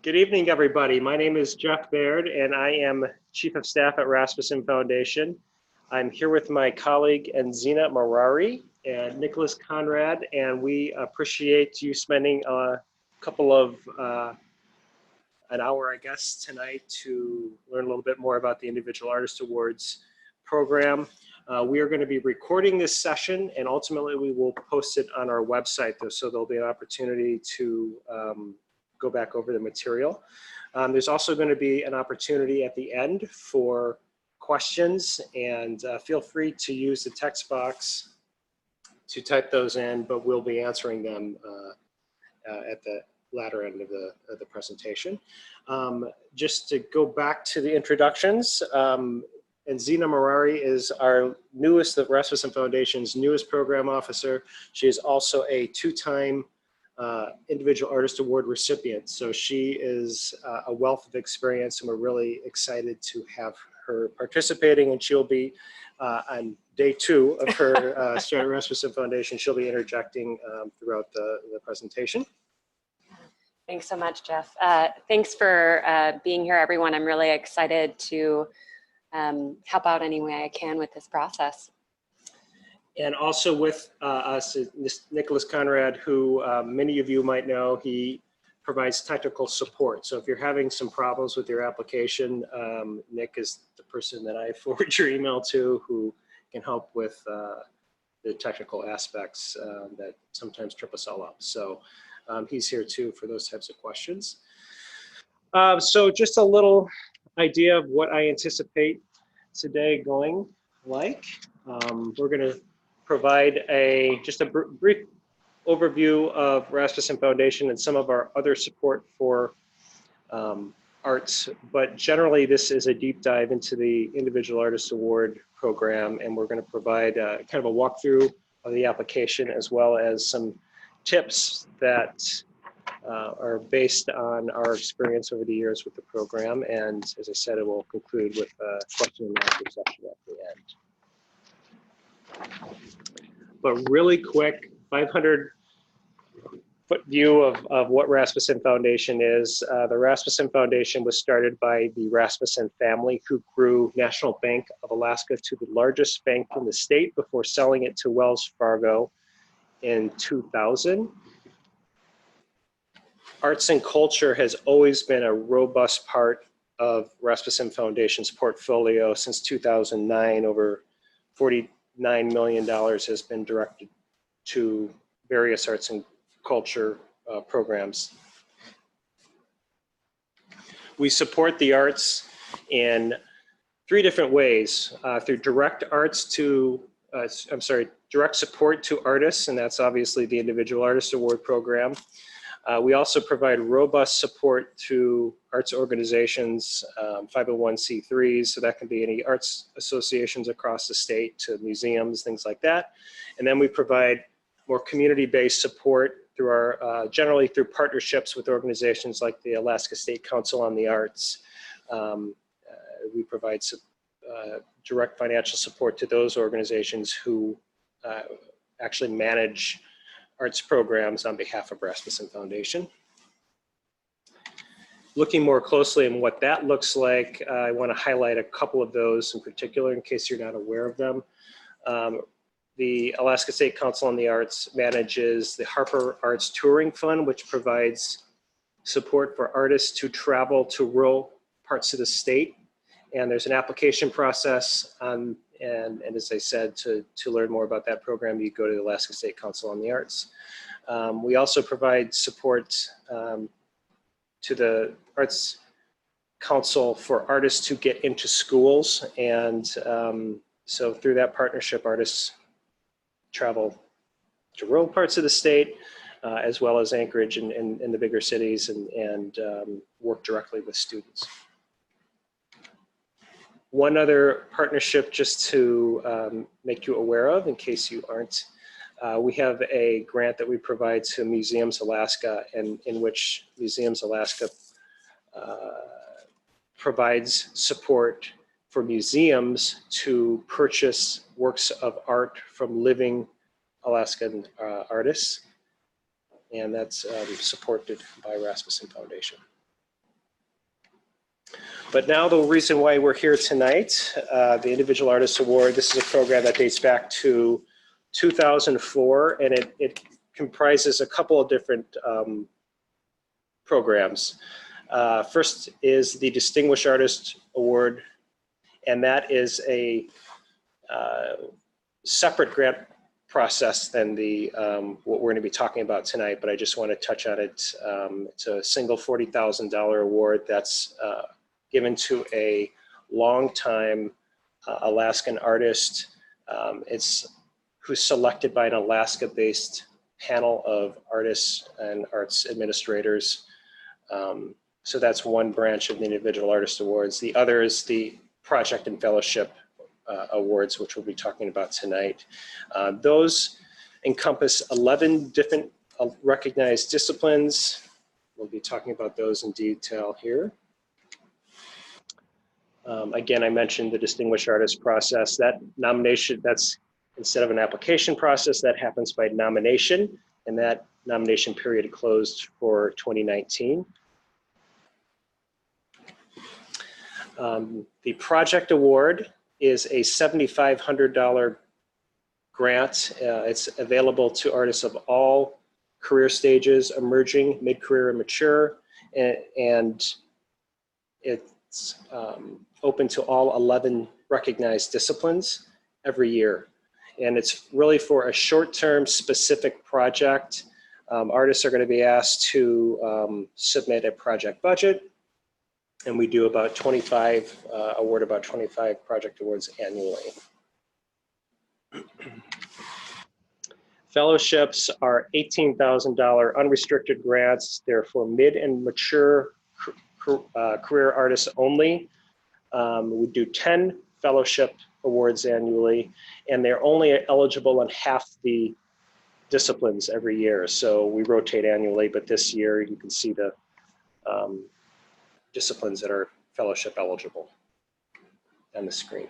Good evening, everybody. My name is Jeff Baird, and I am Chief of Staff at Rasmussen Foundation. I'm here with my colleague, Enzina Marari and Nicholas Conrad, and we appreciate you spending a couple of, an hour, I guess, tonight to learn a little bit more about the Individual Artist Awards program. We are going to be recording this session, and ultimately we will post it on our website, so there'll be an opportunity to go back over the material. There's also going to be an opportunity at the end for questions, and feel free to use the text box to type those in, but we'll be answering them at the latter end of the presentation. Just to go back to the introductions, Enzina Marari is our newest, the Rasmussen Foundation's newest program officer. She is also a two-time Individual Artist Award recipient. So she is a wealth of experience, and we're really excited to have her participating, and she'll be on day 2 of her start at Rasmussen Foundation. She'll be interjecting throughout the presentation. Thanks so much, Jeff. Thanks for being here, everyone. I'm really excited to help out any way I can with this process. And also with us is Nicholas Conrad, who many of you might know. He provides technical support. So if you're having some problems with your application, Nick is the person that I forward your email to, who can help with the technical aspects that sometimes trip us all up. So he's here too for those types of questions. So just a little idea of what I anticipate today going like. We're going to provide just a brief overview of Rasmussen Foundation and some of our other support for arts, but generally this is a deep dive into the Individual Artist Award program, and we're going to provide kind of a walkthrough of the application, as well as some tips that are based on our experience over the years with the program. And as I said, it will conclude with a question and answer session at the end. But really quick, 500-foot view of what Rasmussen Foundation is. The Rasmussen Foundation was started by the Rasmussen family, who grew National Bank of Alaska to the largest bank in the state before selling it to Wells Fargo in 2000. Arts and culture has always been a robust part of Rasmussen Foundation's portfolio. Since 2009, over $49 million has been directed to various arts and culture programs. We support the arts in 3 different ways, through direct support to artists, and that's obviously the Individual Artist Award program. We also provide robust support to arts organizations, 501c3s, so that can be any arts associations across the state, to museums, things like that. And then we provide more community-based support through our, generally through partnerships with organizations like the Alaska State Council on the Arts. We provide direct financial support to those organizations who actually manage arts programs on behalf of Rasmussen Foundation. Looking more closely at what that looks like, I want to highlight a couple of those in particular in case you're not aware of them. The Alaska State Council on the Arts manages the Harper Arts Touring Fund, which provides support for artists to travel to rural parts of the state. And there's an application process, and as I said, to learn more about that program, you go to the Alaska State Council on the Arts. We also provide support to the Arts Council for artists to get into schools, and so through that partnership, artists travel to rural parts of the state, as well as Anchorage and the bigger cities, and work directly with students. One other partnership just to make you aware of, in case you aren't, we have a grant that we provide to Museums Alaska, and in which Museums Alaska provides support for museums to purchase works of art from living Alaskan artists, and that's supported by Rasmussen Foundation. But now the reason why we're here tonight, the Individual Artist Award, this is a program that dates back to 2004, and it comprises a couple of different programs. First is the Distinguished Artist Award, and that is a separate grant process than the what we're going to be talking about tonight, but I just want to touch on it. It's a single $40,000 award that's given to a longtime Alaskan artist. It's who's selected by an Alaska-based panel of artists and arts administrators. So that's one branch of the Individual Artist Awards. The other is the Project and Fellowship Awards, which we'll be talking about tonight. Those encompass 11 different recognized disciplines. We'll be talking about those in detail here. Again, I mentioned the Distinguished Artist process. That nomination, that's instead of an application process, that happens by nomination, and that nomination period closed for 2019. The Project Award is a $7,500 grant. It's available to artists of all career stages, emerging, mid-career, and mature, and it's open to all 11 recognized disciplines every year. And it's really for a short-term specific project. Artists are going to be asked to submit a project budget, and we do about 25, award about 25 project awards annually. Fellowships are $18,000 unrestricted grants. They're for mid and mature career artists only. We do 10 fellowship awards annually, and they're only eligible in half the disciplines every year. So we rotate annually, but this year you can see the disciplines that are fellowship eligible on the screen.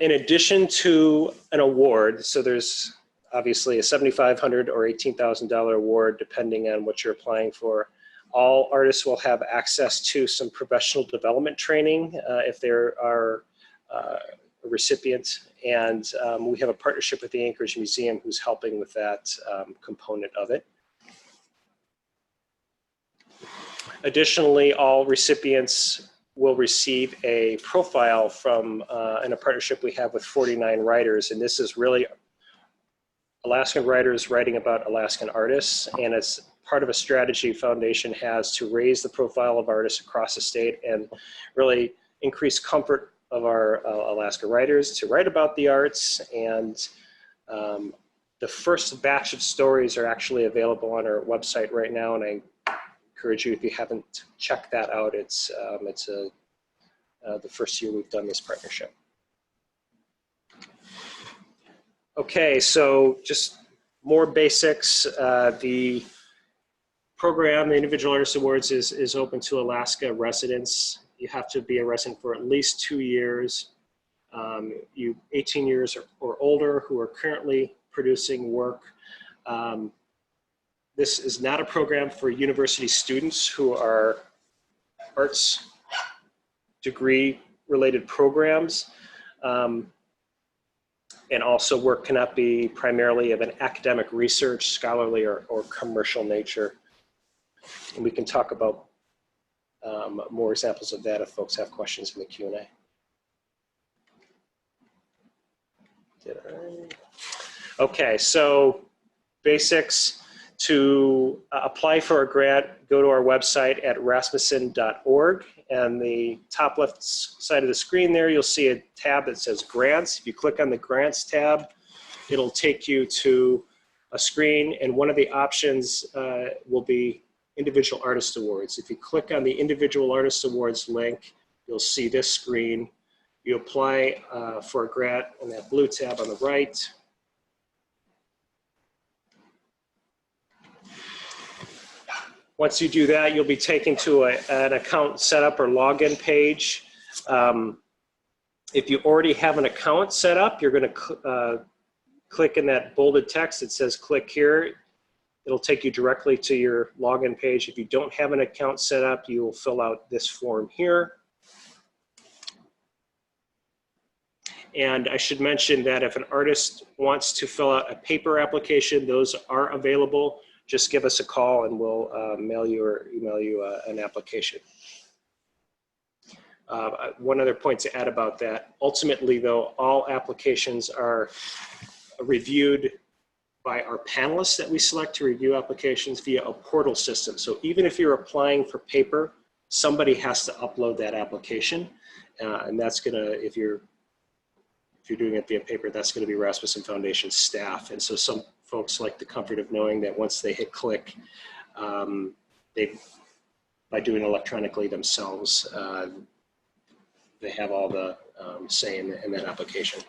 In addition to an award, so there's obviously a $7,500 or $18,000 award depending on what you're applying for. All artists will have access to some professional development training if they are a recipient, and we have a partnership with the Anchorage Museum who's helping with that component of it. Additionally, all recipients will receive a profile from in a partnership we have with 49 Writers, and this is really Alaskan writers writing about Alaskan artists, and it's part of a strategy Foundation has to raise the profile of artists across the state and really increase comfort of our Alaska writers to write about the arts. And the first batch of stories are actually available on our website right now, and I encourage you, if you haven't checked that out, it's the first year we've done this partnership. Okay, so just more basics. The program, the Individual Artist Awards, is open to Alaska residents. You have to be a resident for at least 2 years. You 18 years or older who are currently producing work. This is not a program for university students who are arts degree related programs. And also work cannot be primarily of an academic research, scholarly, or commercial nature. And we can talk about more examples of that if folks have questions in the Q&A. Okay, so basics. To apply for a grant, go to our website at rasmussen.org, and the top left side of the screen there, you'll see a tab that says Grants. If you click on the Grants tab, it'll take you to a screen, and one of the options will be Individual Artist Awards. If you click on the Individual Artist Awards link, you'll see this screen. You apply for a grant on that blue tab on the right. Once you do that, you'll be taken to an account setup or login page. If you already have an account set up, you're going to click in that bolded text that says click here. It'll take you directly to your login page. If you don't have an account set up, you will fill out this form here. And I should mention that if an artist wants to fill out a paper application, those are available. Just give us a call and we'll mail you or email you an application. One other point to add about that, ultimately though, all applications are reviewed by our panelists that we select to review applications via a portal system. So even if you're applying for paper, somebody has to upload that application. And that's gonna, if you're doing it via paper, that's gonna be Rasmussen Foundation staff. And so some folks like the comfort of knowing that once they hit click, by doing it electronically themselves, they have all the say in that application.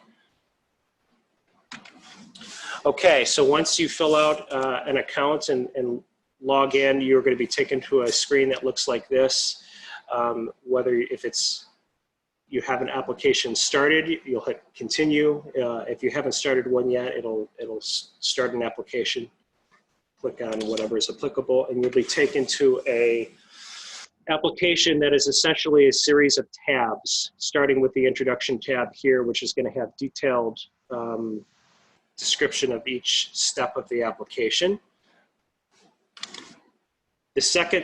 Okay, so once you fill out an account and log in, you're going to be taken to a screen that looks like this. If you have an application started, you'll hit continue. If you haven't started one yet, it'll start an application. Click on whatever is applicable, and you'll be taken to a application that is essentially a series of tabs, starting with the introduction tab here, which is going to have detailed description of each step of the application. The second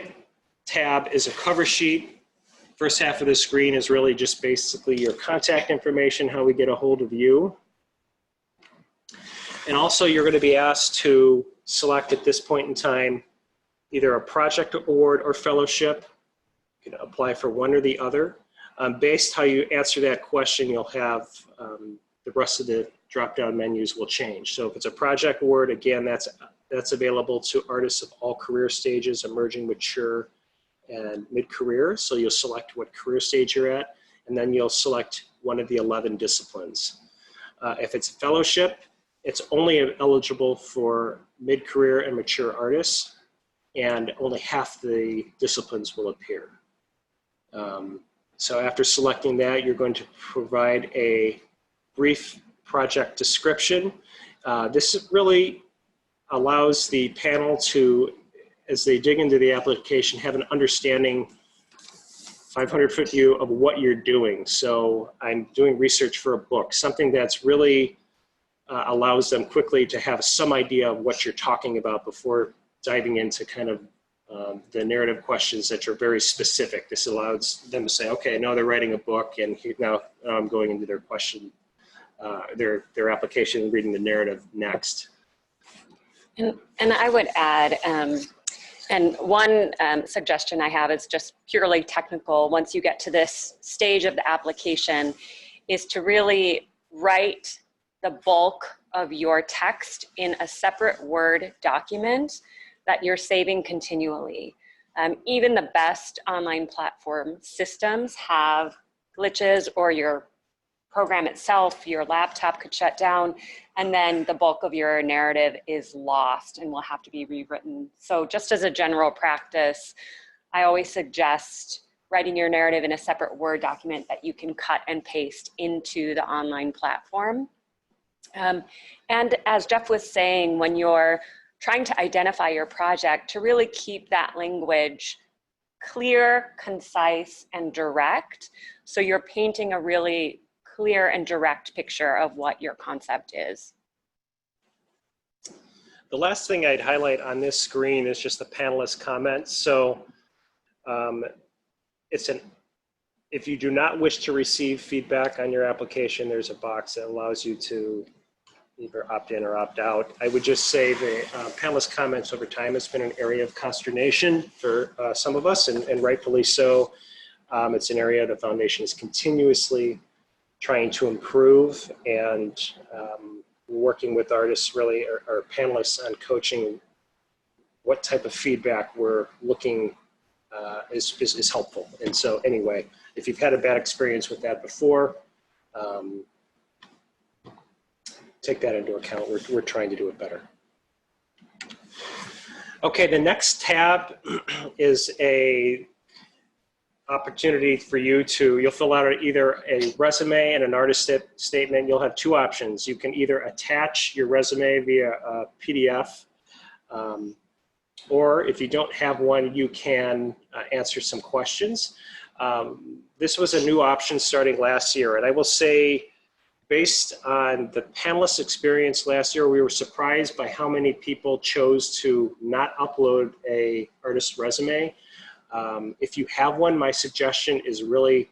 tab is a cover sheet. First half of the screen is really just basically your contact information, how we get a hold of you. And also you're going to be asked to select at this point in time either a project award or fellowship. You can apply for one or the other. Based how you answer that question, you'll have the rest of the drop-down menus will change. So if it's a project award, again, that's available to artists of all career stages, emerging, mature, and mid-career. So you'll select what career stage you're at, and then you'll select one of the 11 disciplines. If it's a fellowship, it's only eligible for mid-career and mature artists, and only half the disciplines will appear. So after selecting that, you're going to provide a brief project description. This really allows the panel to, as they dig into the application, have an understanding 500-foot view of what you're doing. So I'm doing research for a book, something that's really allows them quickly to have some idea of what you're talking about before diving into kind of the narrative questions that are very specific. This allows them to say, okay, now they're writing a book, and now I'm going into their question, their application, and reading the narrative next. And I would add, and one suggestion I have is just purely technical. Once you get to this stage of the application, is to really write the bulk of your text in a separate Word document that you're saving continually. Even the best online platform systems have glitches, or your program itself, your laptop could shut down, and then the bulk of your narrative is lost and will have to be rewritten. So just as a general practice, I always suggest writing your narrative in a separate Word document that you can cut and paste into the online platform. And as Jeff was saying, when you're trying to identify your project, to really keep that language clear, concise, and direct, so you're painting a really clear and direct picture of what your concept is. The last thing I'd highlight on this screen is just the panelist comments. So if you do not wish to receive feedback on your application, there's a box that allows you to either opt in or opt out. I would just say the panelist comments over time has been an area of consternation for some of us, and rightfully so. It's an area the foundation is continuously trying to improve, and working with artists, really, our panelists, on coaching what type of feedback we're looking is helpful. And so anyway, if you've had a bad experience with that before, take that into account. We're trying to do it better. Okay, the next tab is a opportunity for you to, you'll fill out either a resume and an artist statement. You'll have two options. You can either attach your resume via a PDF, or if you don't have one, you can answer some questions. This was a new option starting last year, and I will say, based on the panelists' experience last year, we were surprised by how many people chose to not upload a artist's resume. If you have one, my suggestion is really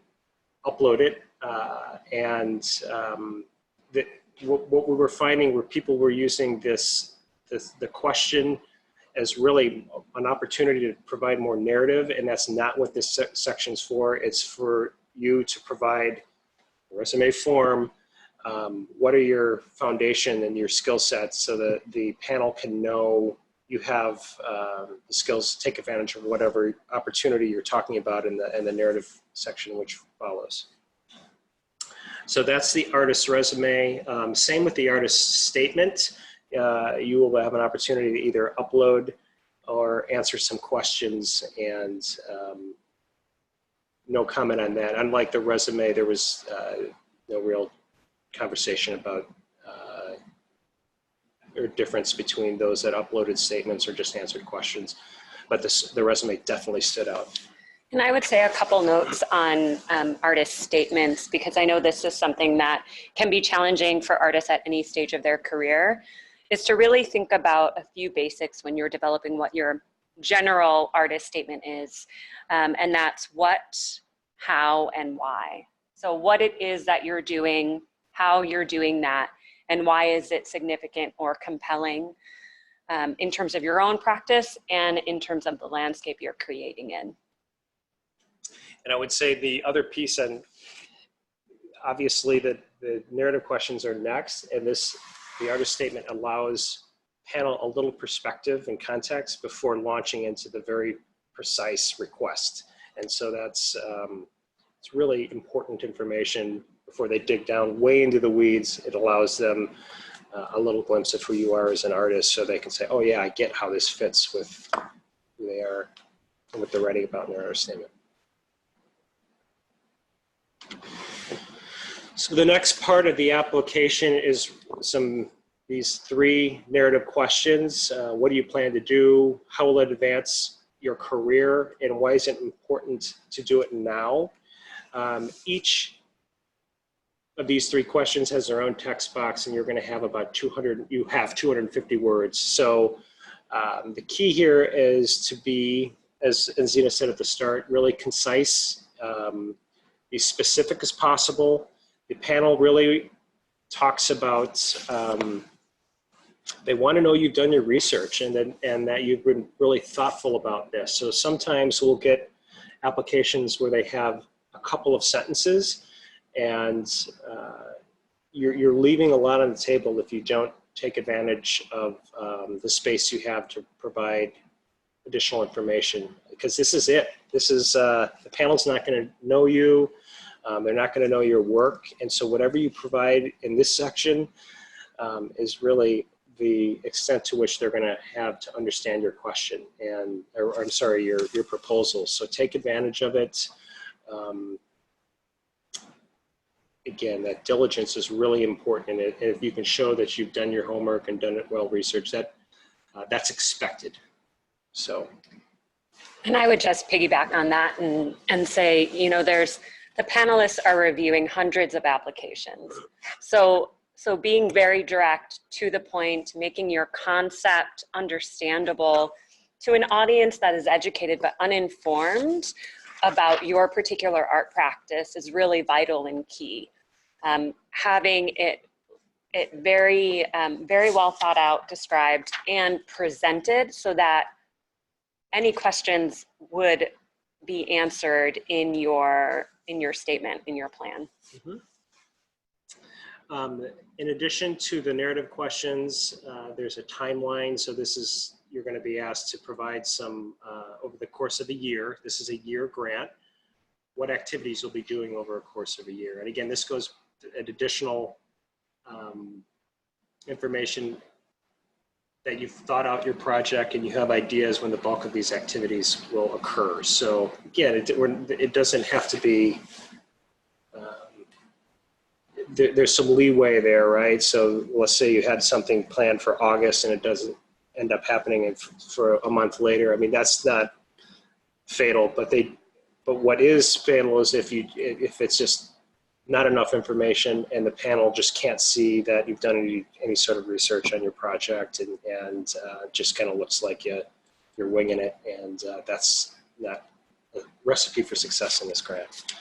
upload it. What we were finding were people were using the question as really an opportunity to provide more narrative, and that's not what this section's for. It's for you to provide a resume form. What are your foundation and your skill sets so that the panel can know you have the skills to take advantage of whatever opportunity you're talking about in the narrative section which follows. So that's the artist's resume. Same with the artist's statement. You will have an opportunity to either upload or answer some questions, and no comment on that. Unlike the resume, there was no real conversation about or difference between those that uploaded statements or just answered questions. But the resume definitely stood out. And I would say a couple notes on artist statements, because I know this is something that can be challenging for artists at any stage of their career, is to really think about a few basics when you're developing what your general artist statement is. And that's what, how, and why. So what it is that you're doing, how you're doing that, and why is it significant or compelling in terms of your own practice and in terms of the landscape you're creating in. And I would say the other piece, and obviously the narrative questions are next, and the artist statement allows panel a little perspective and context before launching into the very precise request. And so that's it's really important information before they dig down way into the weeds. It allows them a little glimpse of who you are as an artist, so they can say, oh yeah, I get how this fits with who they are and what they're writing about in their artist statement. So the next part of the application is these three narrative questions. What do you plan to do? How will it advance your career? And why is it important to do it now? Each of these three questions has their own text box, and you're going to have about 250 words. So the key here is to be, as Zena said at the start, really concise, be specific as possible. The panel really talks about, they want to know you've done your research and that you've been really thoughtful about this. So sometimes we'll get applications where they have a couple of sentences, and you're leaving a lot on the table if you don't take advantage of the space you have to provide additional information, because this is it. This is, the panel's not going to know you. They're not going to know your work. And so whatever you provide in this section is really the extent to which they're going to have to understand your question or I'm sorry, your proposal. So take advantage of it. Again, that diligence is really important. And if you can show that you've done your homework and done it well researched, that's expected. So. And I would just piggyback on that and say, you know, the panelists are reviewing hundreds of applications. So being very direct, to the point, making your concept understandable to an audience that is educated but uninformed about your particular art practice is really vital and key. Having it very, very well thought out, described, and presented so that any questions would be answered in your statement, in your plan. Mm-hmm. In addition to the narrative questions, there's a timeline. So you're going to be asked to provide some, over the course of a year. This is a year grant. What activities you'll be doing over a course of a year. And again, this goes at additional information that you've thought out your project and you have ideas when the bulk of these activities will occur. So again, it doesn't have to be, there's some leeway there, right? So let's say you had something planned for August and it doesn't end up happening for a month later. I mean, that's not fatal, but what is fatal is if it's just not enough information and the panel just can't see that you've done any sort of research on your project, and just kind of looks like you're winging it, and that's not a recipe for success in this grant.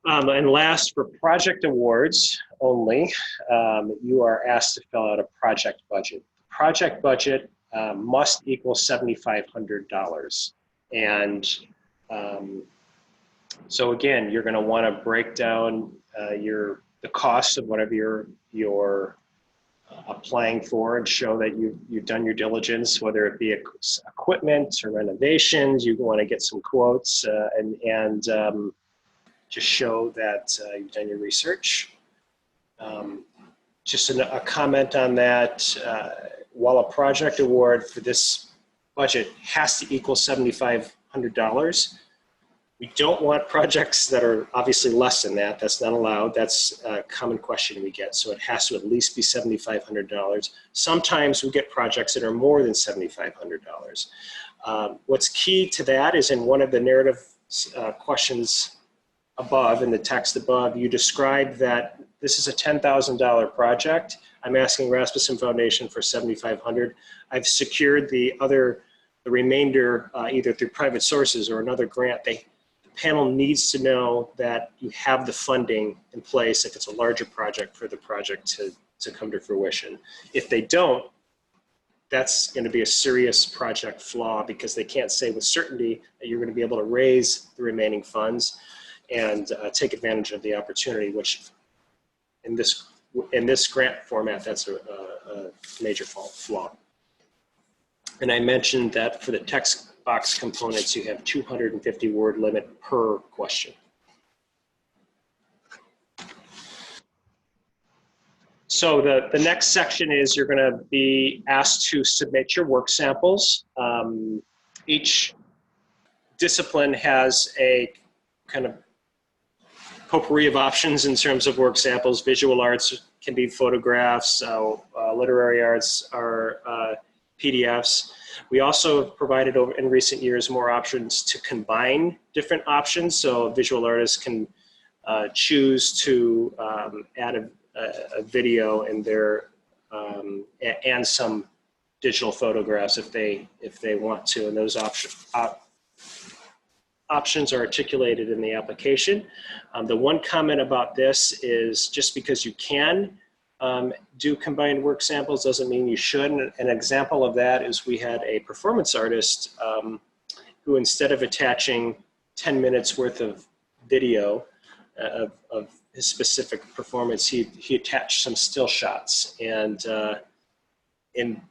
And last, for project awards only, you are asked to fill out a project budget. The project budget must equal $7,500. And so again, you're going to want to break down the cost of whatever you're applying for, and show that you've done your diligence, whether it be equipment or renovations. You want to get some quotes and just show that you've done your research. Just a comment on that, while a project award for this budget has to equal $7,500, we don't want projects that are obviously less than that. That's not allowed. That's a common question we get. So it has to at least be $7,500. Sometimes we get projects that are more than $7,500. What's key to that is in one of the narrative questions above, in the text above, you describe that this is a $10,000 project. I'm asking Rasmussen Foundation for $7,500. I've secured the remainder either through private sources or another grant. The panel needs to know that you have the funding in place if it's a larger project for the project to come to fruition. If they don't, that's going to be a serious project flaw, because they can't say with certainty that you're going to be able to raise the remaining funds and take advantage of the opportunity, which in this grant format, that's a major flaw. And I mentioned that for the text box components, you have 250 word limit per question. So the next section is you're going to be asked to submit your work samples. Each discipline has a kind of potpourri of options in terms of work samples. Visual arts can be photographs, literary arts are PDFs. We also have provided in recent years more options to combine different options. So visual artists can choose to add a video in their and some digital photographs if they want to, and those options are articulated in the application. The one comment about this is just because you can do combined work samples doesn't mean you should. An example of that is we had a performance artist who, instead of attaching 10 minutes worth of video of his specific performance, he attached some still shots. And in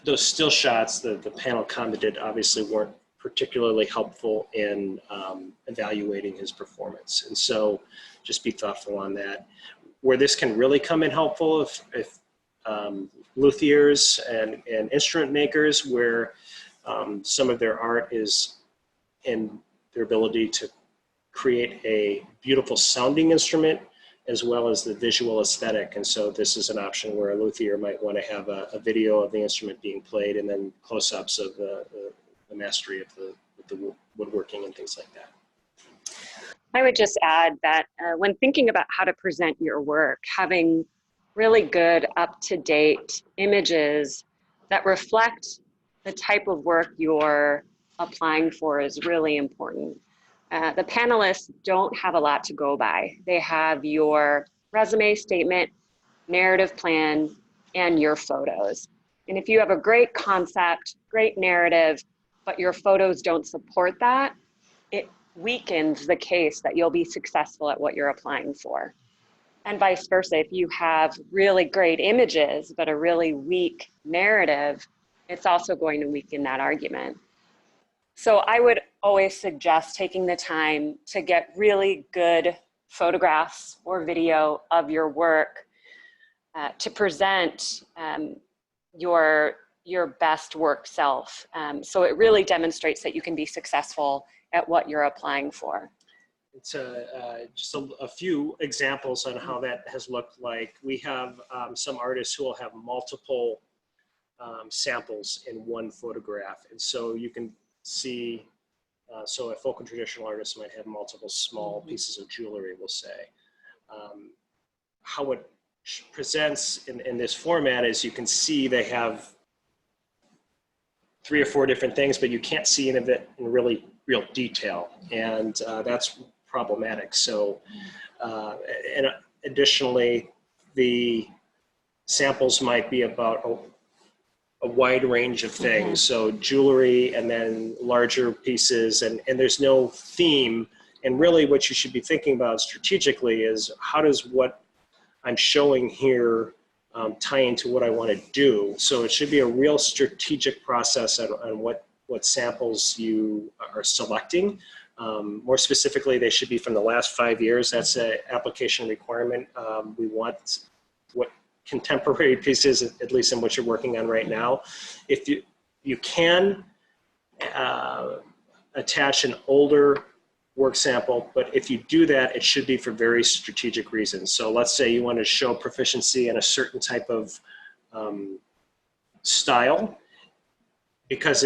those still shots, the panel commented obviously weren't particularly helpful in evaluating his performance. And so just be thoughtful on that. Where this can really come in helpful if luthiers and instrument makers, where some of their art is in their ability to create a beautiful sounding instrument as well as the visual aesthetic. And so this is an option where a luthier might want to have a video of the instrument being played and then close-ups of the mastery of the woodworking and things like that. I would just add that when thinking about how to present your work, having really good up-to-date images that reflect the type of work you're applying for is really important. The panelists don't have a lot to go by. They have your resume statement, narrative plan, and your photos. And if you have a great concept, great narrative, but your photos don't support that, it weakens the case that you'll be successful at what you're applying for. And vice versa, if you have really great images, but a really weak narrative, it's also going to weaken that argument. So I would always suggest taking the time to get really good photographs or video of your work to present your best work self. So it really demonstrates that you can be successful at what you're applying for. It's just a few examples on how that has looked like. We have some artists who will have multiple samples in one photograph. And so you can see, so a folk and traditional artist might have multiple small pieces of jewelry, we'll say. How it presents in this format is you can see they have 3 or 4 different things, but you can't see any of it in real detail. And that's problematic. So, and additionally, the samples might be about a wide range of things. So jewelry and then larger pieces, and there's no theme. And really what you should be thinking about strategically is how does what I'm showing here tie into what I want to do. So it should be a real strategic process on what samples you are selecting. More specifically, they should be from the last 5 years. That's an application requirement. We want what contemporary pieces, at least in what you're working on right now. If you can attach an older work sample, but if you do that, it should be for very strategic reasons. So let's say you want to show proficiency in a certain type of style, because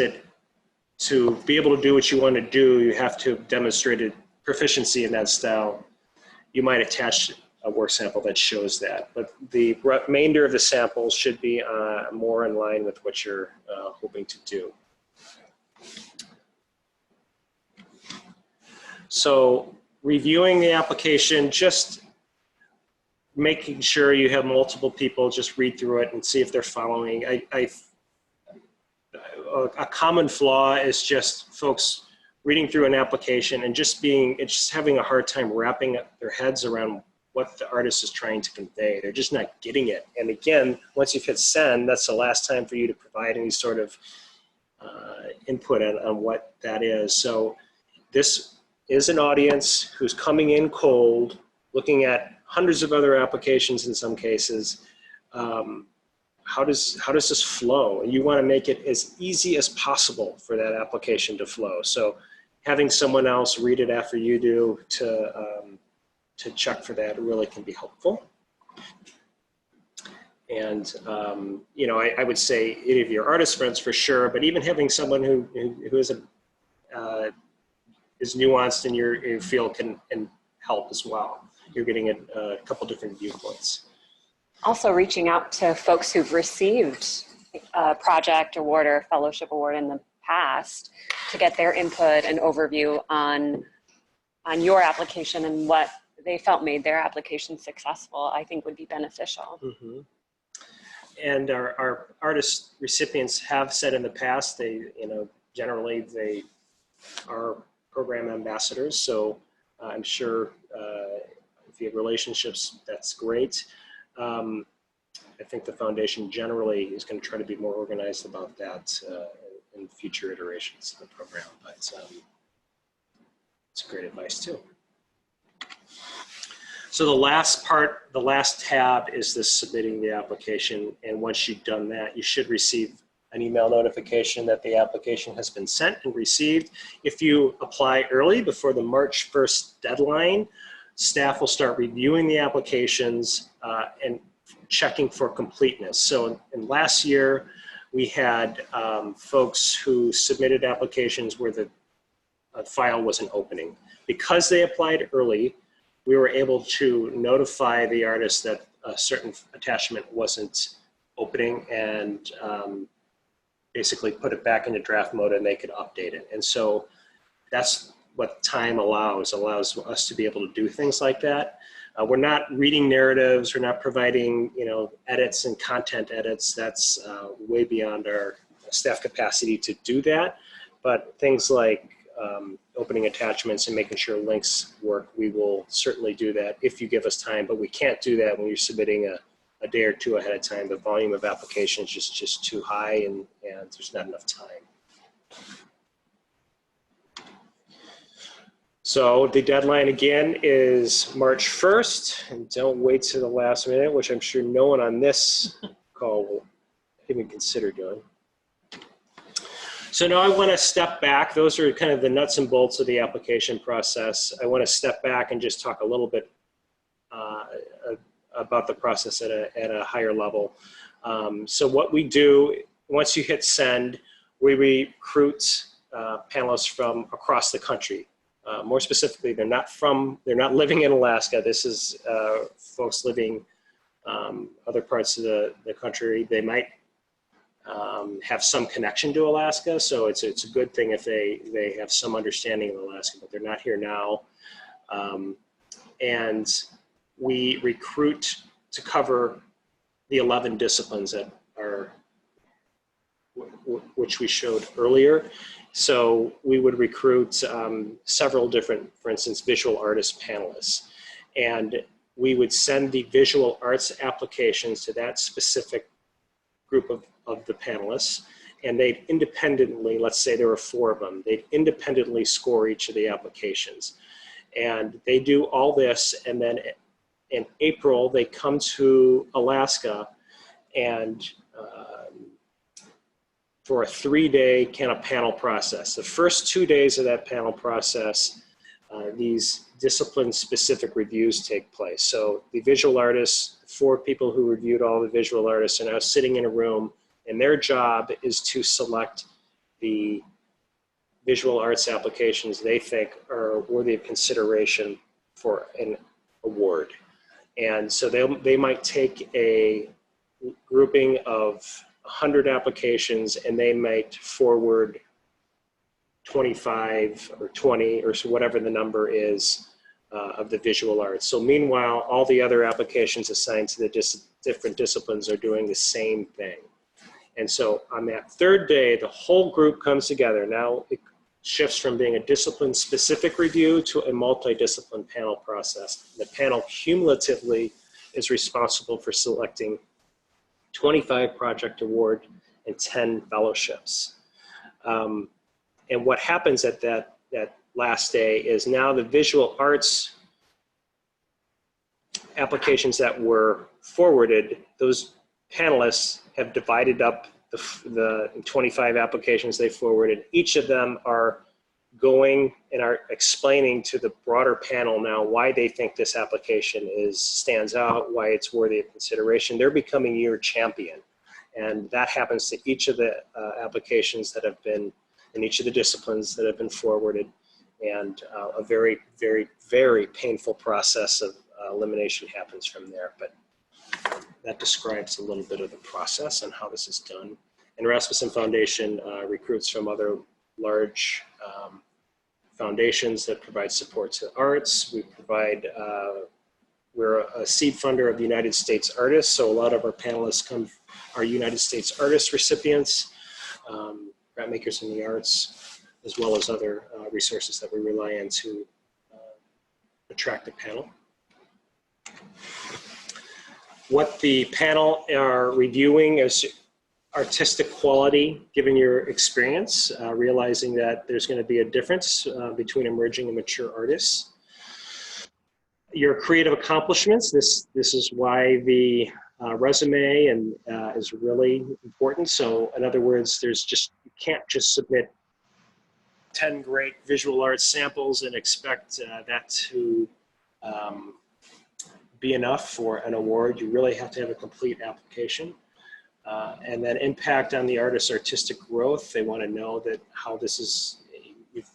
to be able to do what you want to do, you have to have demonstrated proficiency in that style. You might attach a work sample that shows that, but the remainder of the samples should be more in line with what you're hoping to do. So reviewing the application, just making sure you have multiple people just read through it and see if they're following. A common flaw is just folks reading through an application and just having a hard time wrapping their heads around what the artist is trying to convey. They're just not getting it. And again, once you've hit send, that's the last time for you to provide any sort of input on what that is. So this is an audience who's coming in cold, looking at hundreds of other applications in some cases. How does this flow? And you want to make it as easy as possible for that application to flow. So having someone else read it after you do to check for that really can be helpful. And you know, I would say any of your artist friends for sure, but even having someone who is nuanced in your field can help as well. You're getting a couple different viewpoints. Also reaching out to folks who've received a project award or fellowship award in the past to get their input and overview on your application and what they felt made their application successful, I think would be beneficial. Mm-hmm. And our artist recipients have said in the past, generally they are program ambassadors. So I'm sure if you have relationships, that's great. I think the foundation generally is going to try to be more organized about that in future iterations of the program, but it's great advice too. So the last part, the last tab is this submitting the application. And once you've done that, you should receive an email notification that the application has been sent and received. If you apply early before the March 1st deadline, staff will start reviewing the applications and checking for completeness. So in last year, we had folks who submitted applications where the file wasn't opening. Because they applied early, we were able to notify the artist that a certain attachment wasn't opening and basically put it back into draft mode and they could update it. And so that's what time allows us to be able to do things like that. We're not reading narratives, we're not providing edits and content edits. That's way beyond our staff capacity to do that. But things like opening attachments and making sure links work, we will certainly do that if you give us time, but we can't do that when you're submitting a day or two ahead of time. The volume of applications is just too high and there's not enough time. So the deadline again is March 1st, and don't wait to the last minute, which I'm sure no one on this call will even consider doing. So now I want to step back. Those are kind of the nuts and bolts of the application process. I want to step back and just talk a little bit about the process at a higher level. So what we do once you hit send, we recruit panelists from across the country. More specifically, they're not living in Alaska. This is folks living other parts of the country. They might have some connection to Alaska, so it's a good thing if they have some understanding of Alaska, but they're not here now. And we recruit to cover the 11 disciplines that are, which we showed earlier. So we would recruit several different, for instance, visual artist panelists. And we would send the visual arts applications to that specific group of the panelists. And they'd independently, let's say there were 4 of them, they'd independently score each of the applications. And they do all this, and then in April, they come to Alaska and for a 3-day kind of panel process. The first 2 days of that panel process, these discipline-specific reviews take place. So the visual artists, 4 people who reviewed all the visual artists, are now sitting in a room, and their job is to select the visual arts applications they think are worthy of consideration for an award. And so they might take a grouping of 100 applications, and they might forward 25 or 20 or whatever the number is of the visual arts. So meanwhile, all the other applications assigned to the different disciplines are doing the same thing. And so on that 3rd day, the whole group comes together. Now it shifts from being a discipline-specific review to a multidiscipline panel process. The panel cumulatively is responsible for selecting 25 project award and 10 fellowships. And what happens at that last day is now the visual arts applications that were forwarded, those panelists have divided up the 25 applications they forwarded. Each of them are going and are explaining to the broader panel now why they think this application stands out, why it's worthy of consideration. They're becoming your champion. And that happens to each of the applications that have been, in each of the disciplines that have been forwarded. And a very, very, very painful process of elimination happens from there. But that describes a little bit of the process and how this is done. And Rasmussen Foundation recruits from other large foundations that provide support to arts. We provide, we're a seed funder of the United States Artists, so a lot of our panelists are United States Artist recipients, grant makers in the arts, as well as other resources that we rely on to attract the panel. What the panel are reviewing is artistic quality, given your experience, realizing that there's going to be a difference between emerging and mature artists. Your creative accomplishments, this is why the resume is really important. So in other words, you can't just submit 10 great visual arts samples and expect that to be enough for an award. You really have to have a complete application. And then impact on the artist's artistic growth. They want to know that you've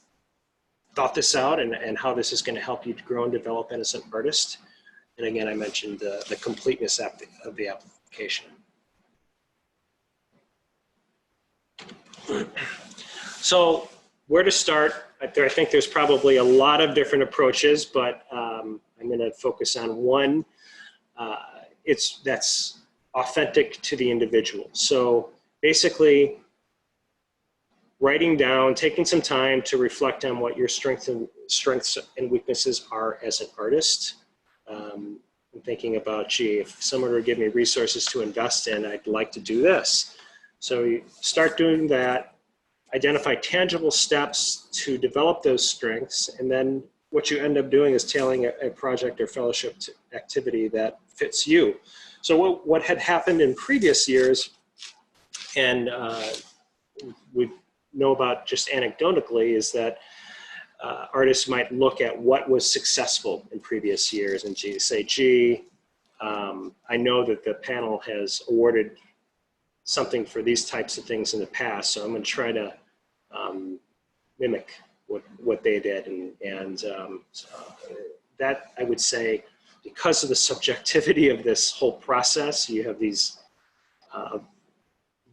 thought this out and how this is going to help you to grow and develop as an artist. And again, I mentioned the completeness of the application. So where to start? I think there's probably a lot of different approaches, but I'm going to focus on one. That's authentic to the individual. So basically, writing down, taking some time to reflect on what your strengths and weaknesses are as an artist. And thinking about, gee, if someone were to give me resources to invest in, I'd like to do this. So you start doing that, identify tangible steps to develop those strengths, and then what you end up doing is tailoring a project or fellowship activity that fits you. So what had happened in previous years, and we know about just anecdotally, is that artists might look at what was successful in previous years and say, gee, I know that the panel has awarded something for these types of things in the past, so I'm going to try to mimic what they did, and that I would say, because of the subjectivity of this whole process, you have these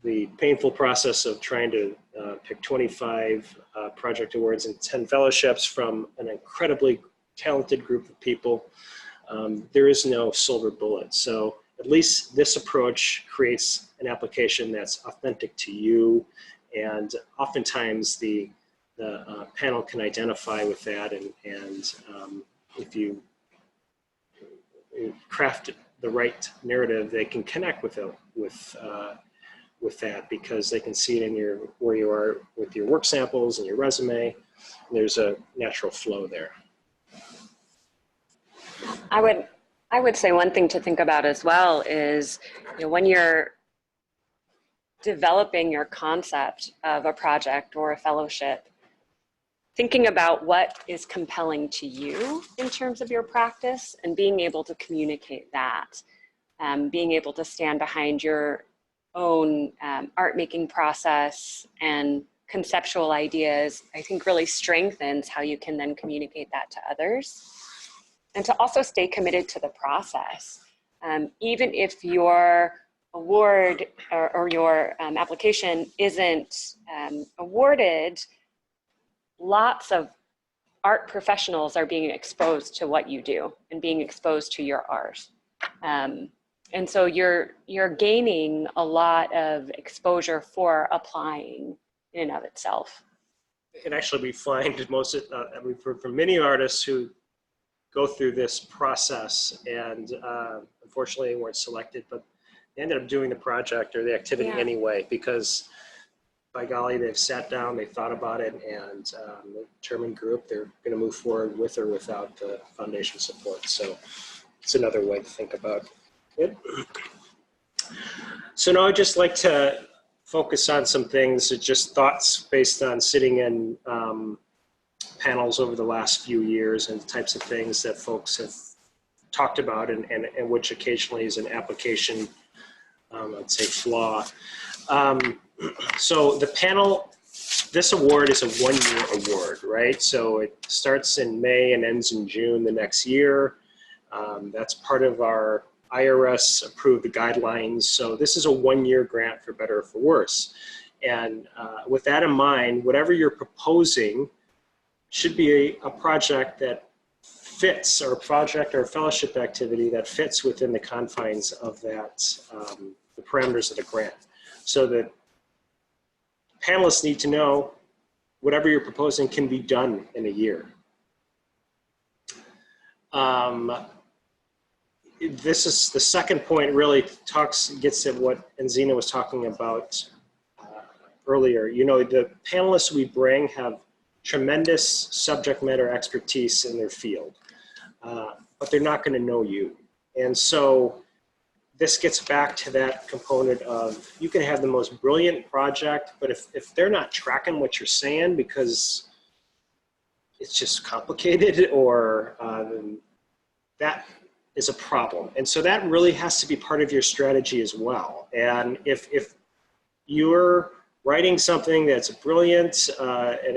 the painful process of trying to pick 25 project awards and 10 fellowships from an incredibly talented group of people. There is no silver bullet. So at least this approach creates an application that's authentic to you, and oftentimes the panel can identify with that, and if you craft the right narrative, they can connect with it, with that, because they can see it in where you are with your work samples and your resume. And there's a natural flow there. I would say one thing to think about as well is, when you're developing your concept of a project or a fellowship, thinking about what is compelling to you in terms of your practice and being able to communicate that, being able to stand behind your own art making process and conceptual ideas, I think really strengthens how you can then communicate that to others. And to also stay committed to the process. Even if your award or your application isn't awarded, lots of art professionals are being exposed to what you do and being exposed to your art. And so you're gaining a lot of exposure for applying in and of itself. And actually, we find we've heard from many artists who go through this process and unfortunately weren't selected, but they ended up doing the project or the activity anyway, because by golly, they've sat down, they thought about it, and the determined group, they're going to move forward with or without the foundation support. So it's another way to think about it. So now I'd just like to focus on some things, just thoughts based on sitting in panels over the last few years and the types of things that folks have talked about, and which occasionally is an application, I'd say, flaw. So the panel, this award is a one-year award, right? So it starts in May and ends in June the next year. That's part of our IRS approved guidelines. So this is a one-year grant, for better or for worse. And with that in mind, whatever you're proposing should be a project that fits, or a project or a fellowship activity that fits within the confines of that, the parameters of the grant. So that panelists need to know whatever you're proposing can be done in a year. This is the second point, really gets at what Enzina was talking about earlier. The panelists we bring have tremendous subject matter expertise in their field, but they're not going to know you. And so this gets back to that component of, you can have the most brilliant project, but if they're not tracking what you're saying because it's just complicated, or that is a problem. And so that really has to be part of your strategy as well. And if you're writing something that's brilliant and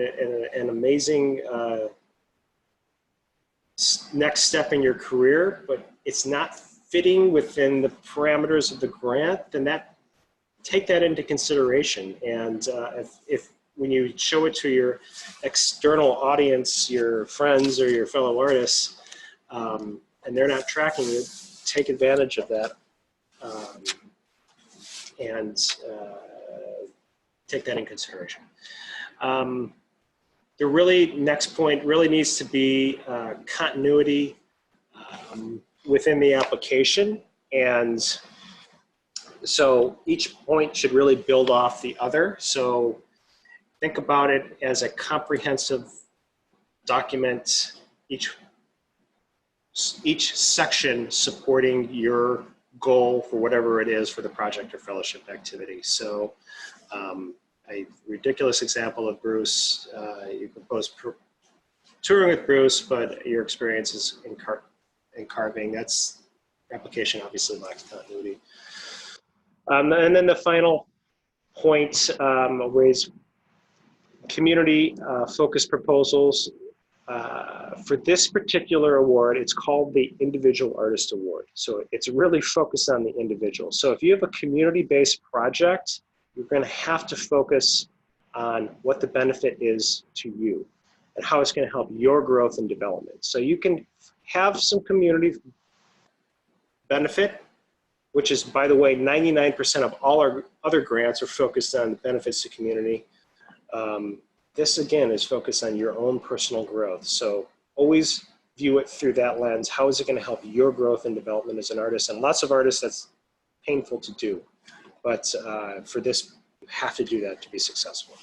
an amazing next step in your career, but it's not fitting within the parameters of the grant, then take that into consideration. And if when you show it to your external audience, your friends or your fellow artists, and they're not tracking you, take advantage of that and take that in consideration. The next point really needs to be continuity within the application. And so each point should really build off the other. So think about it as a comprehensive document, each section supporting your goal for whatever it is for the project or fellowship activity. So a ridiculous example of Bruce, you propose touring with Bruce, but your experience is in carving. That's application obviously lacks continuity. And then the final point was community focused proposals. For this particular award, it's called the Individual Artist Award. So it's really focused on the individual. So if you have a community-based project, you're going to have to focus on what the benefit is to you and how it's going to help your growth and development. So you can have some community benefit, which is, by the way, 99% of all our other grants are focused on the benefits to community. This, again, is focused on your own personal growth. So always view it through that lens. How is it going to help your growth and development as an artist? And lots of artists, that's painful to do. But for this, you have to do that to be successful.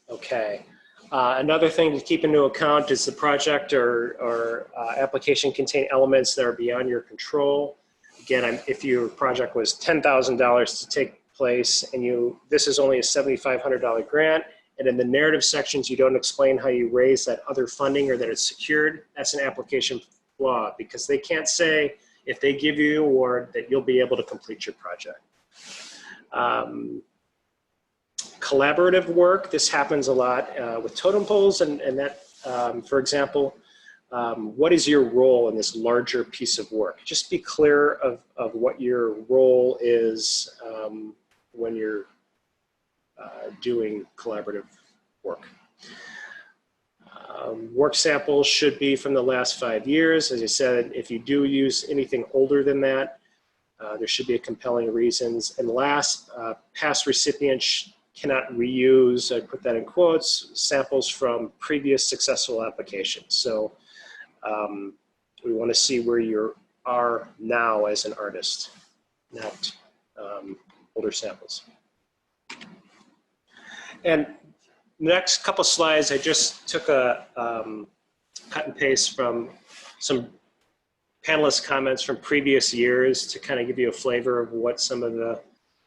Okay. Another thing to keep into account is the project or application contain elements that are beyond your control. Again, if your project was $10,000 to take place and this is only a $7,500 grant, and in the narrative sections you don't explain how you raise that other funding or that it's secured, that's an application flaw, because they can't say if they give you the award that you'll be able to complete your project. Collaborative work, this happens a lot with totem poles, and that, for example, what is your role in this larger piece of work? Just be clear of what your role is when you're doing collaborative work. Work samples should be from the last 5 years. As I said, if you do use anything older than that, there should be a compelling reasons. And last, past recipients cannot reuse, I put that in quotes, samples from previous successful applications. So we want to see where you are now as an artist, not older samples. And next couple slides, I just took a cut and paste from some panelist comments from previous years to kind of give you a flavor of what some of the,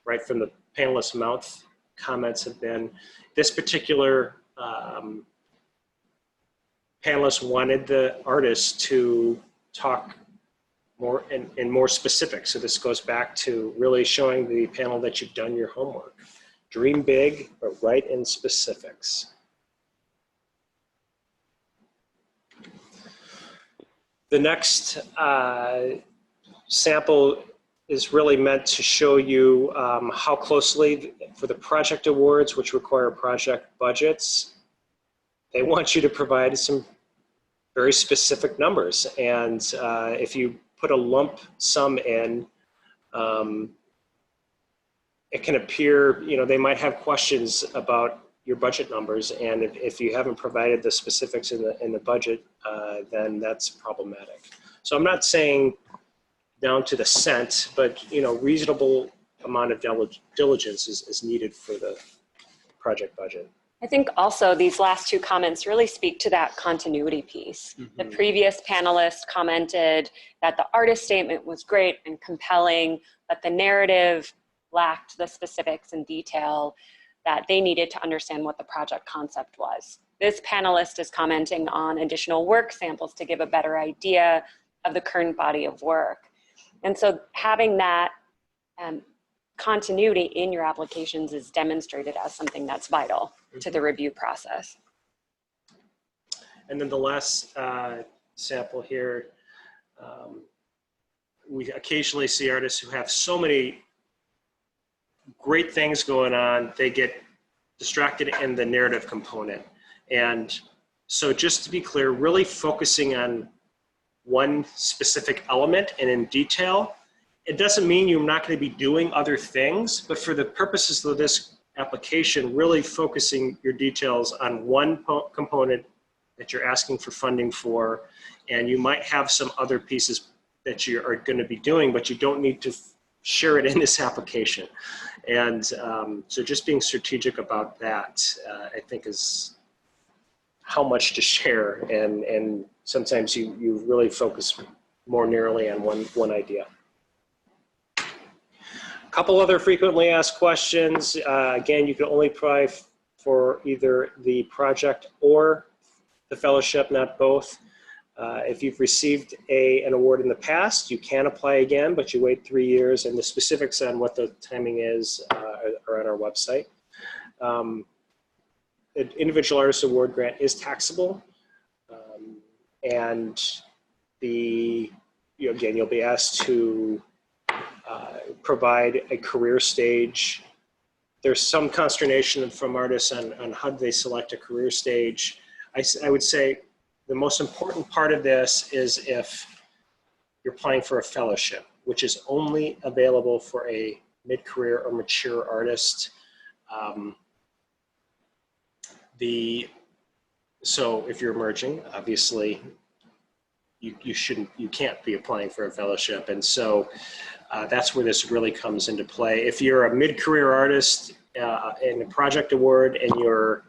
right from the panelist mouth comments have been. This particular panelist wanted the artist to talk more in more specific. So this goes back to really showing the panel that you've done your homework. Dream big, but write in specifics. The next sample is really meant to show you how closely, for the project awards, which require project budgets, they want you to provide some very specific numbers. And if you put a lump sum in, it can appear, they might have questions about your budget numbers, and if you haven't provided the specifics in the budget, then that's problematic. So I'm not saying down to the cent, but reasonable amount of diligence is needed for the project budget. I think also these last two comments really speak to that continuity piece. Mm-hmm. The previous panelist commented that the artist statement was great and compelling, but the narrative lacked the specifics and detail that they needed to understand what the project concept was. This panelist is commenting on additional work samples to give a better idea of the current body of work. And so having that continuity in your applications is demonstrated as something that's vital to the review process. And then the last sample here, we occasionally see artists who have so many great things going on, they get distracted in the narrative component. And so just to be clear, really focusing on one specific element and in detail, it doesn't mean you're not going to be doing other things, but for the purposes of this application, really focusing your details on one component that you're asking for funding for, and you might have some other pieces that you are going to be doing, but you don't need to share it in this application. And so just being strategic about that, I think, is how much to share, and sometimes you really focus more narrowly on one idea. A couple other frequently asked questions. Again, you can only apply for either the project or the fellowship, not both. If you've received an award in the past, you can apply again, but you wait 3 years, and the specifics on what the timing is are on our website. An individual artist award grant is taxable, and again, you'll be asked to provide a career stage. There's some consternation from artists on how do they select a career stage. I would say the most important part of this is if you're applying for a fellowship, which is only available for a mid-career or mature artist. So if you're emerging, obviously you can't be applying for a fellowship. And so that's where this really comes into play. If you're a mid-career artist in a project award and you're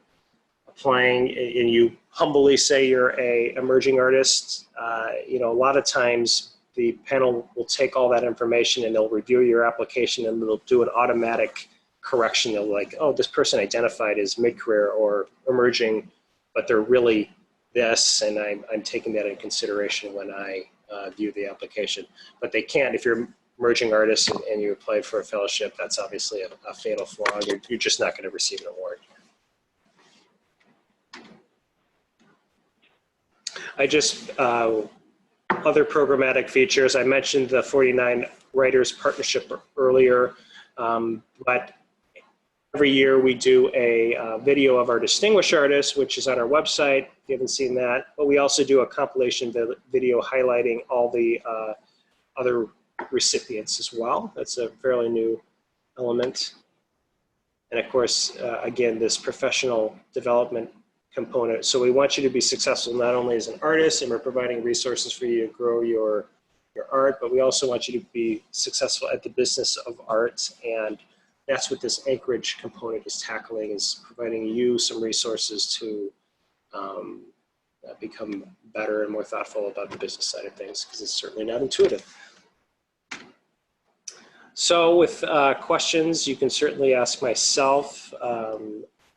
applying and you humbly say you're a emerging artist, a lot of times the panel will take all that information and they'll review your application and they'll do an automatic correction. They'll like, oh, this person identified as mid-career or emerging, but they're really this, and I'm taking that into consideration when I view the application. But they can't, if you're emerging artist and you applied for a fellowship, that's obviously a fatal flaw. You're just not going to receive an award. Other programmatic features, I mentioned the 49 Writers Partnership earlier, but every year we do a video of our distinguished artists, which is on our website, if you haven't seen that, but we also do a compilation video highlighting all the other recipients as well. That's a fairly new element. And of course, again, this professional development component. So we want you to be successful not only as an artist, and we're providing resources for you to grow your art, but we also want you to be successful at the business of art. And that's what this Anchorage component is tackling, is providing you some resources to become better and more thoughtful about the business side of things, because it's certainly not intuitive. So with questions, you can certainly ask myself,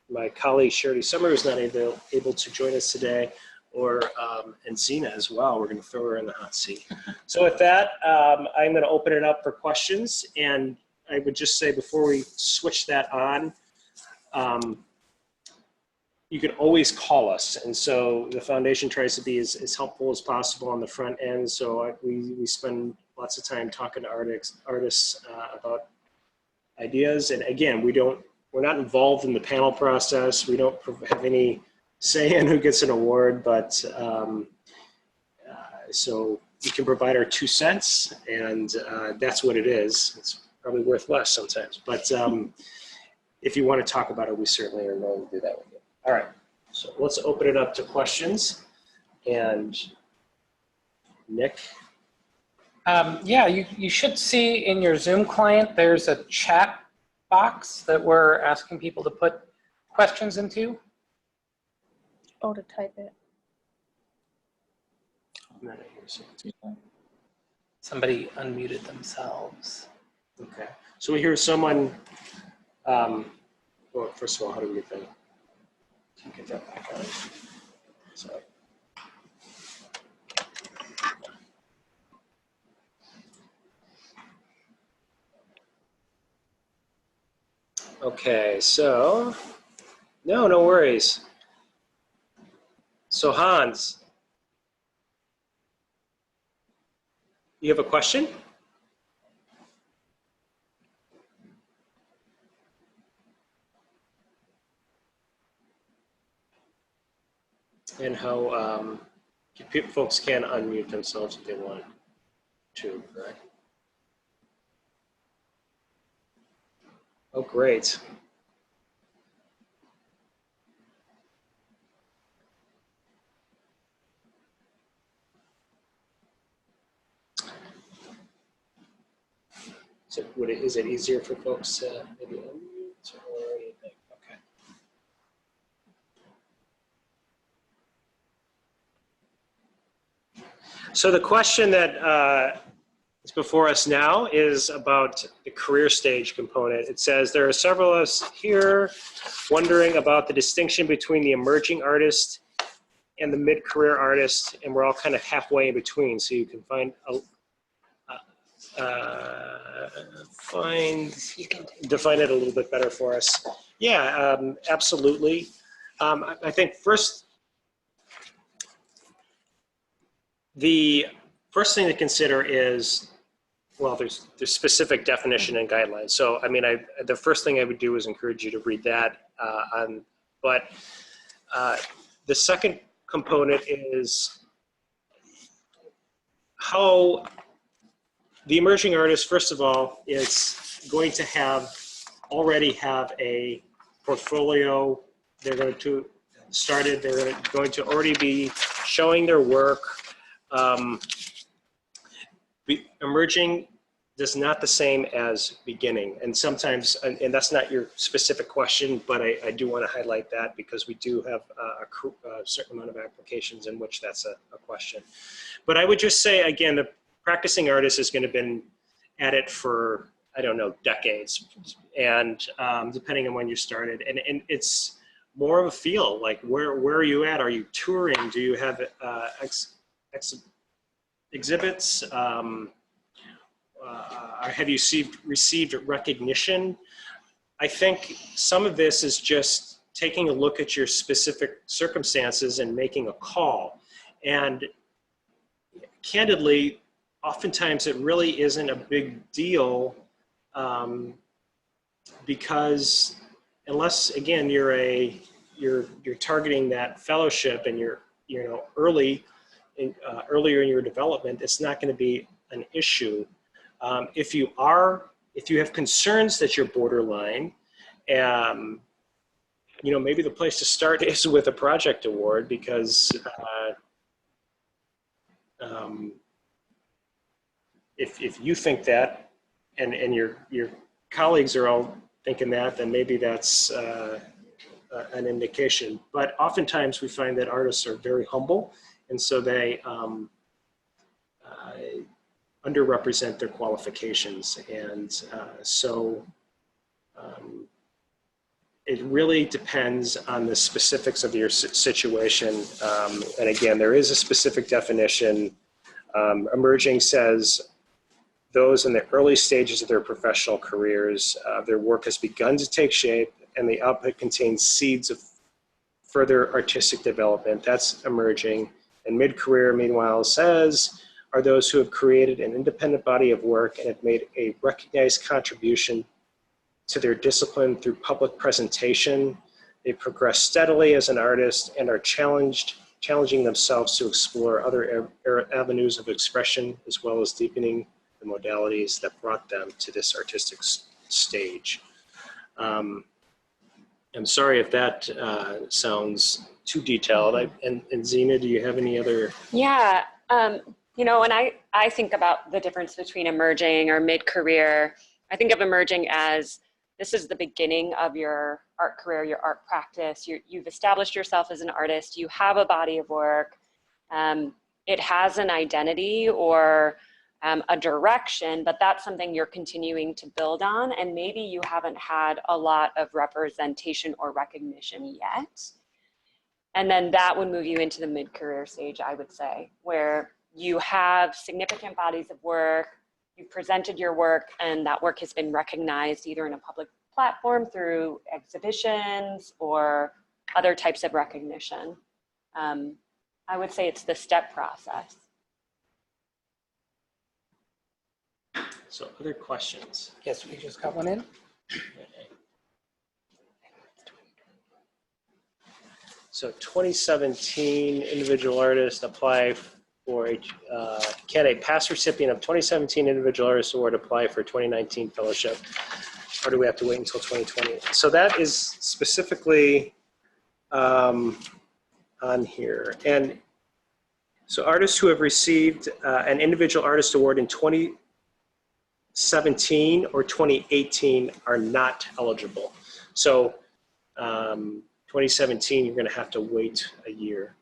my colleague Sherry Summer, who's not able to join us today, or and Zena as well. We're going to throw her in the hot seat. So with that, I'm going to open it up for questions. And I would just say before we switch that on, you can always call us. And so the foundation tries to be as helpful as possible on the front end. So we spend lots of time talking to artists about ideas. And again, we're not involved in the panel process. We don't have any say in who gets an award, but so we can provide our 2 cents, and that's what it is. It's probably worth less sometimes, but if you want to talk about it, we certainly are willing to do that with you. All right, so let's open it up to questions. And Nick? Yeah, you should see in your Zoom client, there's a chat box that we're asking people to put questions into. Oh, to type it. Somebody unmuted themselves. Okay, so we hear someone, well, first of all, how do we get that? Can you get that back on? Sorry. Okay, so, no worries. So Hans, you have a question? And how folks can unmute themselves if they want to, correct? Oh, great. So is it easier for folks to maybe unmute or anything? Okay. So the question that is before us now is about the career stage component. It says, there are several of us here wondering about the distinction between the emerging artist and the mid-career artist, and we're all kind of halfway in between. So you can find define it a little bit better for us. Yeah, absolutely. I think the first thing to consider is, well, there's specific definition and guidelines. So, I mean, the first thing I would do is encourage you to read that. But the second component is how the emerging artist, first of all, is going to already have a portfolio. They're going to started. They're going to already be showing their work. Emerging is not the same as beginning, and sometimes, and that's not your specific question, but I do want to highlight that because we do have a certain amount of applications in which that's a question. But I would just say, again, the practicing artist is going to have been at it for, I don't know, decades, and depending on when you started, and it's more of a feel, like where are you at? Are you touring? Do you have exhibits? Have you received recognition? I think some of this is just taking a look at your specific circumstances and making a call. And candidly, oftentimes it really isn't a big deal because unless, again, you're targeting that fellowship and you're earlier in your development, it's not going to be an issue. If you have concerns that you're borderline, maybe the place to start is with a project award, because if you think that, and your colleagues are all thinking that, then maybe that's an indication. But oftentimes we find that artists are very humble, and so they underrepresent their qualifications. And so it really depends on the specifics of your situation. And again, there is a specific definition. Emerging says those in the early stages of their professional careers, their work has begun to take shape and the output contains seeds of further artistic development. That's emerging. And mid-career, meanwhile, says are those who have created an independent body of work and have made a recognized contribution to their discipline through public presentation. They progress steadily as an artist and are challenging themselves to explore other avenues of expression, as well as deepening the modalities that brought them to this artistic stage. I'm sorry if that sounds too detailed. And Zena, do you have any other? Yeah. When I think about the difference between emerging or mid-career, I think of emerging as this is the beginning of your art career, your art practice. You've established yourself as an artist. You have a body of work. It has an identity or a direction, but that's something you're continuing to build on. And maybe you haven't had a lot of representation or recognition yet. And then that would move you into the mid-career stage, I would say, where you have significant bodies of work, you've presented your work, and that work has been recognized either in a public platform through exhibitions or other types of recognition. I would say it's the step process. So other questions? Yes, we just got one in. So 2017 individual artist apply for can a past recipient of 2017 Individual Artist Award apply for 2019 fellowship, or do we have to wait until 2020? So that is specifically on here. And so artists who have received an Individual Artist Award in 2017 or 2018 are not eligible. So 2017, you're going to have to wait a year.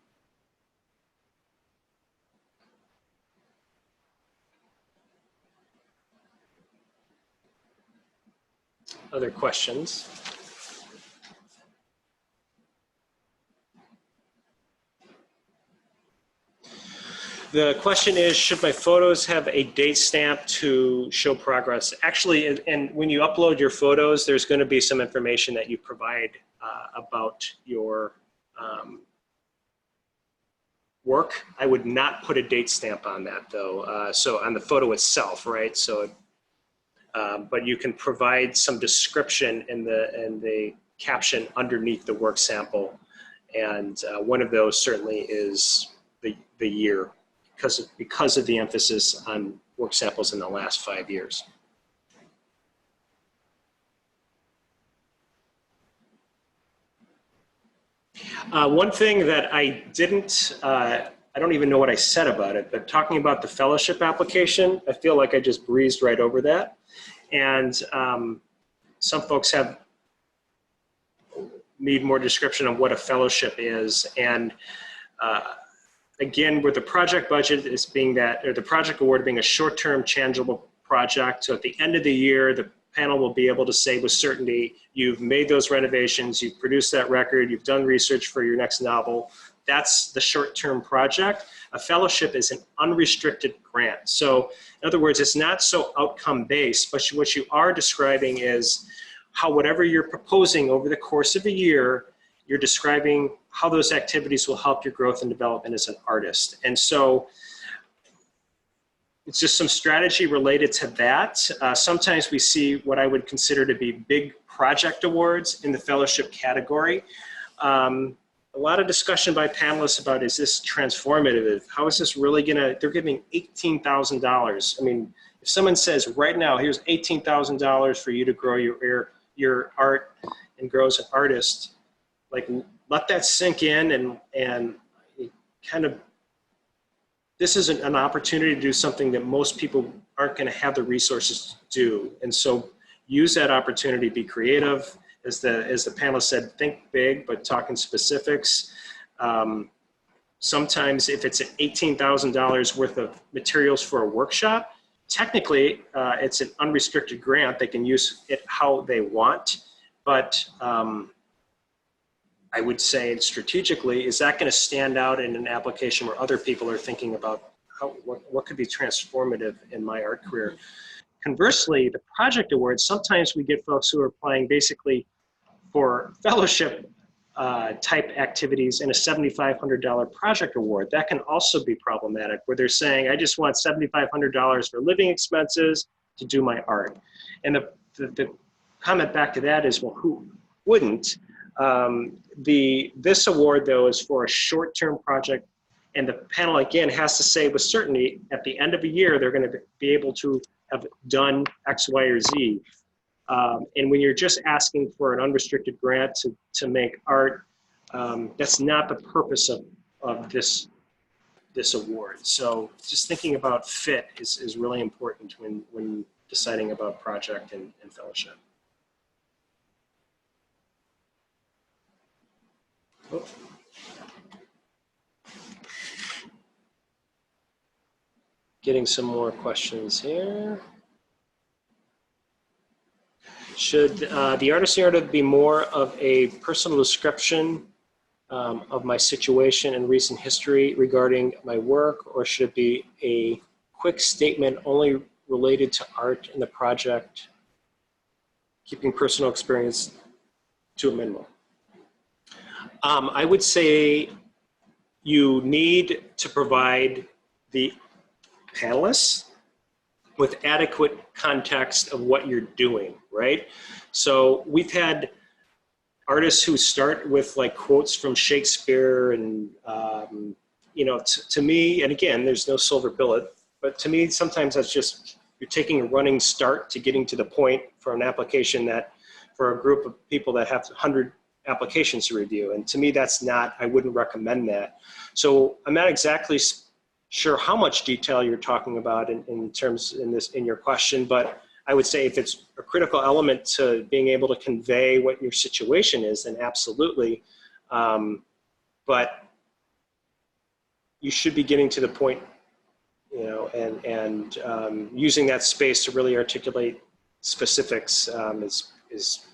Other questions? The question is, should my photos have a date stamp to show progress? Actually, and when you upload your photos, there's going to be some information that you provide about your work. I would not put a date stamp on that though. So on the photo itself, right? So, but you can provide some description in the caption underneath the work sample. And one of those certainly is the year, because of the emphasis on work samples in the last 5 years. One thing that I didn't, I don't even know what I said about it, but talking about the fellowship application, I feel like I just breezed right over that. And some folks need more description of what a fellowship is. And again, with the project budget is being that, or the project award being a short-term changeable project. So at the end of the year, the panel will be able to say with certainty, you've made those renovations, you've produced that record, you've done research for your next novel. That's the short-term project. A fellowship is an unrestricted grant. So in other words, it's not so outcome-based, but what you are describing is how whatever you're proposing over the course of a year, you're describing how those activities will help your growth and development as an artist. And so it's just some strategy related to that. Sometimes we see what I would consider to be big project awards in the fellowship category. A lot of discussion by panelists about, is this transformative? How is this really gonna, they're giving $18,000. I mean, if someone says right now, here's $18,000 for you to grow your art and grow as an artist, like let that sink in and kind of, this is an opportunity to do something that most people aren't going to have the resources to do. And so use that opportunity, be creative. As the panel said, think big, but talk in specifics. Sometimes if it's $18,000 worth of materials for a workshop, technically it's an unrestricted grant. They can use it how they want, but I would say strategically, is that going to stand out in an application where other people are thinking about what could be transformative in my art career? Conversely, the project awards, sometimes we get folks who are applying basically for fellowship type activities in a $7,500 project award. That can also be problematic, where they're saying, I just want $7,500 for living expenses to do my art. And the comment back to that is, well, who wouldn't? This award, though, is for a short-term project, and the panel, again, has to say with certainty, at the end of a year, they're going to be able to have done X, Y, or Z. And when you're just asking for an unrestricted grant to make art, that's not the purpose of this award. So just thinking about fit is really important when deciding about project and fellowship. Oh. Getting some more questions here. Should the artist narrative be more of a personal description of my situation and recent history regarding my work, or should it be a quick statement only related to art and the project, keeping personal experience to a minimum? I would say you need to provide the panelists with adequate context of what you're doing, right? So we've had artists who start with like quotes from Shakespeare and, you know, to me, and again, there's no silver bullet, but to me, sometimes that's just, you're taking a running start to getting to the point for an application that, for a group of people that have 100 applications to review. And to me, that's not, I wouldn't recommend that. So I'm not exactly sure how much detail you're talking about in your question, but I would say if it's a critical element to being able to convey what your situation is, then absolutely. But you should be getting to the point, you know, and using that space to really articulate specifics is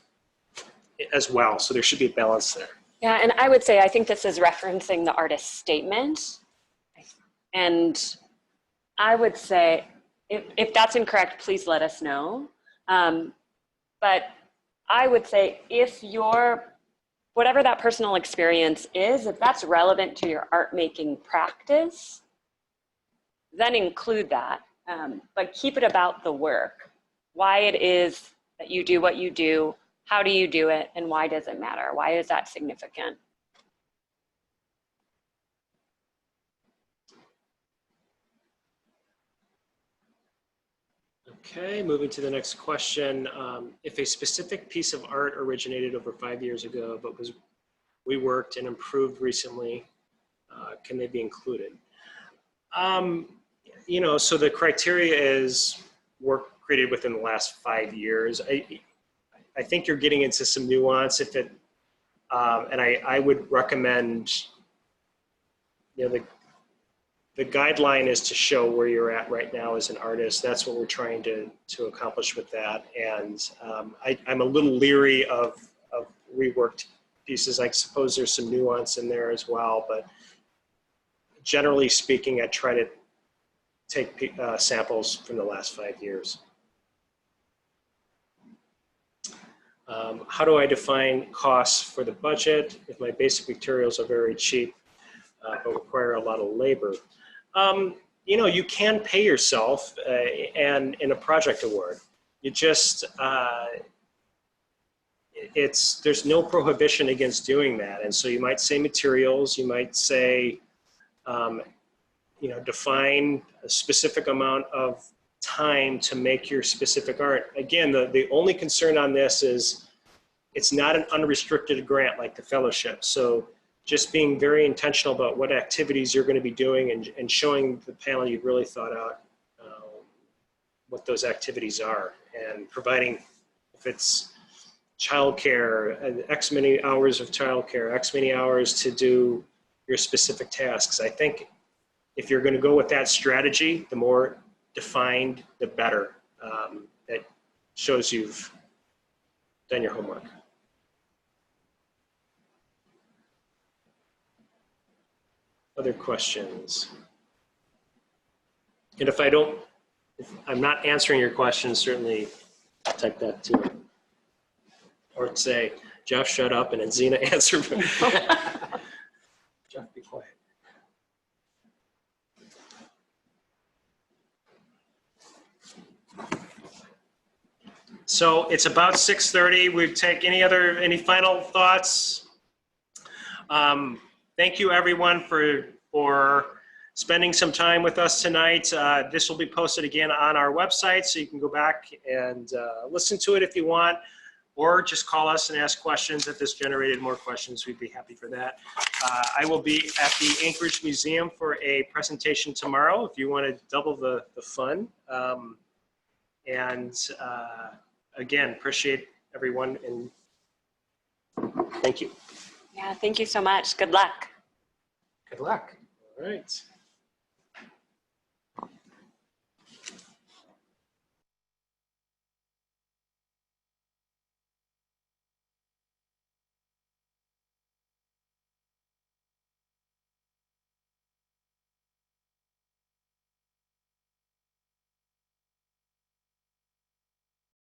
as well. So there should be a balance there. Yeah, and I would say I think this is referencing the artist's statement. And I would say, if that's incorrect, please let us know. But I would say if whatever that personal experience is, if that's relevant to your art making practice, then include that. But keep it about the work, why it is that you do what you do, how do you do it, and why does it matter? Why is that significant? Okay, moving to the next question. If a specific piece of art originated over 5 years ago, but was reworked and improved recently, can they be included? You know, so the criteria is work created within the last 5 years. I think you're getting into some nuance if it, and I would recommend, you know, the guideline is to show where you're at right now as an artist. That's what we're trying to accomplish with that. And I'm a little leery of reworked pieces. I suppose there's some nuance in there as well, but generally speaking, I try to take samples from the last 5 years. How do I define costs for the budget if my basic materials are very cheap but require a lot of labor? You know, you can pay yourself and in a project award. You just, there's no prohibition against doing that. And so you might say materials, you might say, you know, define a specific amount of time to make your specific art. Again, the only concern on this is it's not an unrestricted grant like the fellowship. So just being very intentional about what activities you're going to be doing and showing the panel you've really thought out what those activities are, and providing, if it's childcare, X many hours of childcare, X many hours to do your specific tasks. I think if you're going to go with that strategy, the more defined, the better. That shows you've done your homework. Other questions? And if I'm not answering your questions, certainly type that too. Or say, Jeff, shut up, and then Zena answer. Jeff, be quiet. So it's about 6:30. We take any final thoughts? Thank you everyone for spending some time with us tonight. This will be posted again on our website, so you can go back and listen to it if you want, or just call us and ask questions. If this generated more questions, we'd be happy for that. I will be at the Anchorage Museum for a presentation tomorrow if you want to double the fun. Again, appreciate everyone, and thank you. Yeah, thank you so much. Good luck. Good luck. All right.